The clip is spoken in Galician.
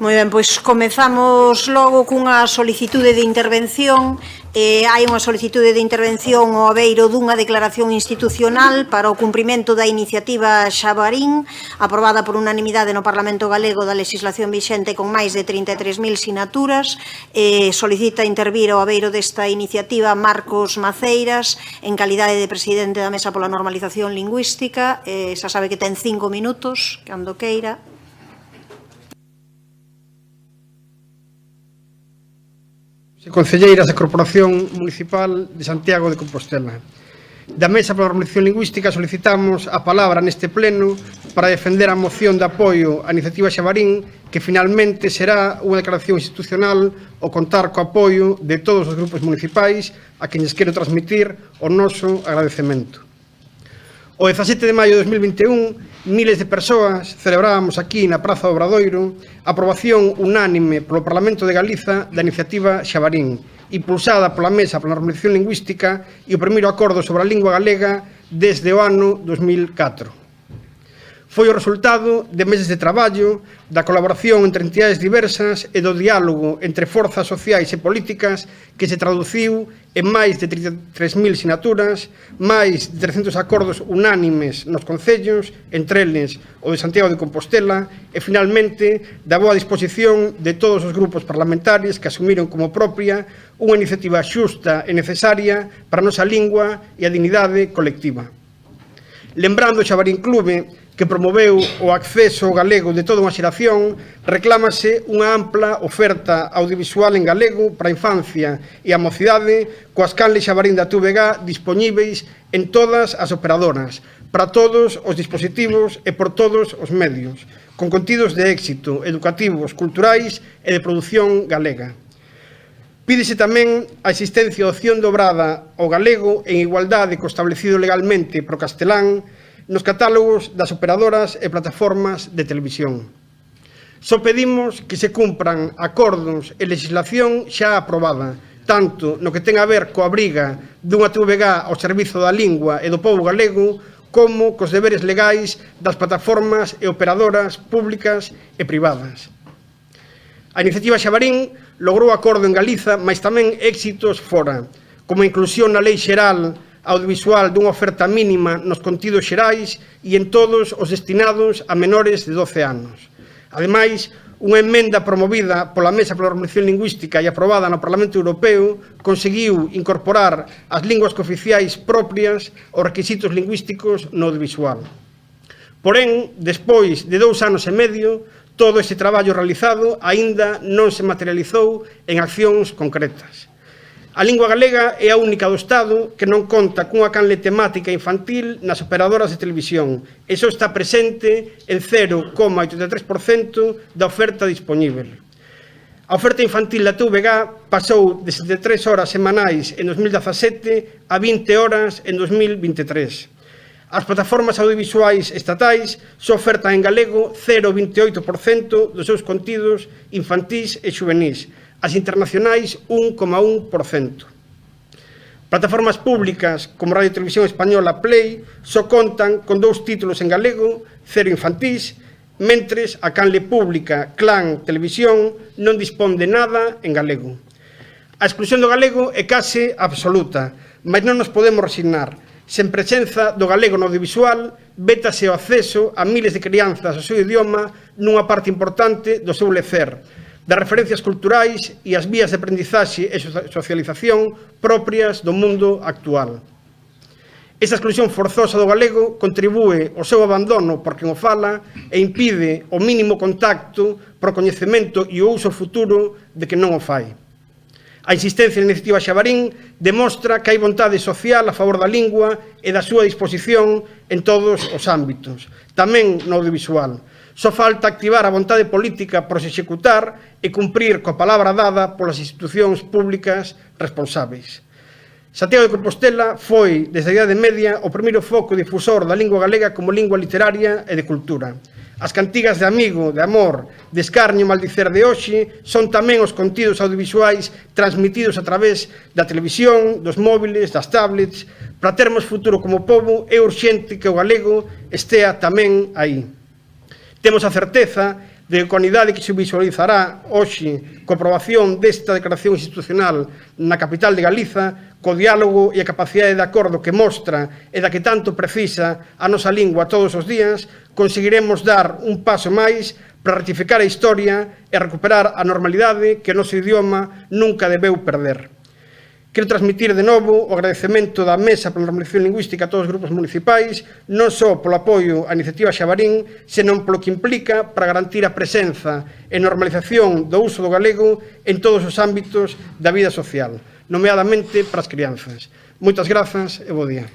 Moi ben, pois comezamos logo cunha solicitude de intervención. Hai unha solicitude de intervención ao abeiro dunha declaración institucional para o cumprimento da iniciativa Xabarín, aprobada por unanimidade no Parlamento Galego da legislación vixente con máis de 33.000 sinaturas. Solicita intervir ao abeiro desta iniciativa Marcos Maceiras, en calidade de presidente da Mesa pola Normalización Lingüística. Xa sabe que ten 5 minutos, cando queira. Concelleiras da Corporación Municipal de Santiago de Compostela. Da Mesa pola Normalización Lingüística solicitamos a palabra neste pleno para defender a moción de apoio á iniciativa Xabarín, que finalmente será unha declaración institucional ao contar co apoio de todos os grupos municipais, a quenes quero transmitir o noso agradecemento. O 17 de maio de 2021, miles de persoas celebrábamos aquí na Praza do Obradoiro a aprobación unánime polo Parlamento de Galiza da iniciativa Xabarín, impulsada pola Mesa pola Normalización Lingüística e o primeiro acordo sobre a lingua galega desde o ano 2004. Foi o resultado de meses de traballo, da colaboración entre entidades diversas e do diálogo entre forzas sociais e políticas que se traduciu en máis de 33.000 sinaturas, máis de 300 acordos unánimes nos concellos, entre eles o de Santiago de Compostela, e finalmente da boa disposición de todos os grupos parlamentarios que asumiron como propia unha iniciativa xusta e necesaria para a nosa lingua e a dignidade colectiva. Lembrando o Xabarín Clube, que promoveu o acceso galego de toda unha xeración, reclámase unha ampla oferta audiovisual en galego para a infancia e a mocidade, coas canles Xabarín da TVG dispoñíveis en todas as operadoras, para todos os dispositivos e por todos os medios, con contidos de éxito, educativos, culturais e de produción galega. Pídese tamén a existencia de opción dobrada ao galego en igualdade co establecido legalmente pro castelán nos catálogos das operadoras e plataformas de televisión. Só pedimos que se cumpran acordos e legislación xa aprobada, tanto no que ten a ver coa obriga dunha TVG ao servizo da lingua e do pobo galego, como cos deberes legais das plataformas e operadoras públicas e privadas. A iniciativa Xabarín logrou acordo en Galiza, mas tamén éxitos fora, como a inclusión na Lei Xeral audiovisual dunha oferta mínima nos contidos xerais e en todos os destinados a menores de 12 anos. Ademais, unha emenda promovida pola Mesa pola Normalización Lingüística e aprobada no Parlamento Europeo conseguiu incorporar as linguas cooficiais propias aos requisitos lingüísticos no audiovisual. Porén, despois de 2 anos e medio, todo ese traballo realizado aínda non se materializou en accións concretas. A lingua galega é a única do Estado que non conta cunha canle temática infantil nas operadoras de televisión e só está presente en 0,83% da oferta dispoñível. A oferta infantil da TVG pasou de 73 horas semanais en 2017 a 20 horas en 2023. As plataformas audiovisuais estatais só ofertan en galego 0,28% dos seus contidos infantís e xuvenís, as internacionais 1,1%. Plataformas públicas como Radio Televisión Española Play só contan con 2 títulos en galego, 0 infantís, mentres a canle pública Clan Televisión non dispón de nada en galego. A exclusión do galego é case absoluta, mas non nos podemos resignar. Sen presenza do galego no audiovisual, vétase o acceso a miles de crianzas ao seu idioma nunha parte importante do seu lecer, das referencias culturais e as vías de aprendizaxe e socialización propias do mundo actual. Esta exclusión forzosa do galego contribúe ao seu abandono por quen o fala e impide o mínimo contacto pro coñecemento e o uso futuro de quen non o fai. A insistencia na iniciativa Xabarín demostra que hai vontade social a favor da lingua e da súa disposición en todos os ámbitos, tamén no audiovisual. Só falta activar a vontade política por se executar e cumprir coa palabra dada polas institucións públicas responsáveis. Santiago de Compostela foi, desde a Idade Media, o primeiro foco difusor da lingua galega como lingua literaria e de cultura. As cantigas de amigo, de amor, de escarnio e maldicer de hoxe son tamén os contidos audiovisuais transmitidos a través da televisión, dos móviles, das tablets. Para termos futuro como pobo, é urxente que o galego estea tamén aí. Temos a certeza de ecuanidade que se visualizará hoxe coa aprobación desta declaración institucional na capital de Galiza, co diálogo e a capacidade de acordo que mostra e da que tanto precisa a nosa lingua todos os días, conseguiremos dar un paso máis para ratificar a historia e recuperar a normalidade que o noso idioma nunca debeu perder. Quero transmitir de novo o agradecemento da Mesa pola Normalización Lingüística a todos os grupos municipais, non só polo apoio á iniciativa Xabarín, senón polo que implica para garantir a presenza e normalización do uso do galego en todos os ámbitos da vida social, nomeadamente para as crianzas. Moitas grazas e bo día.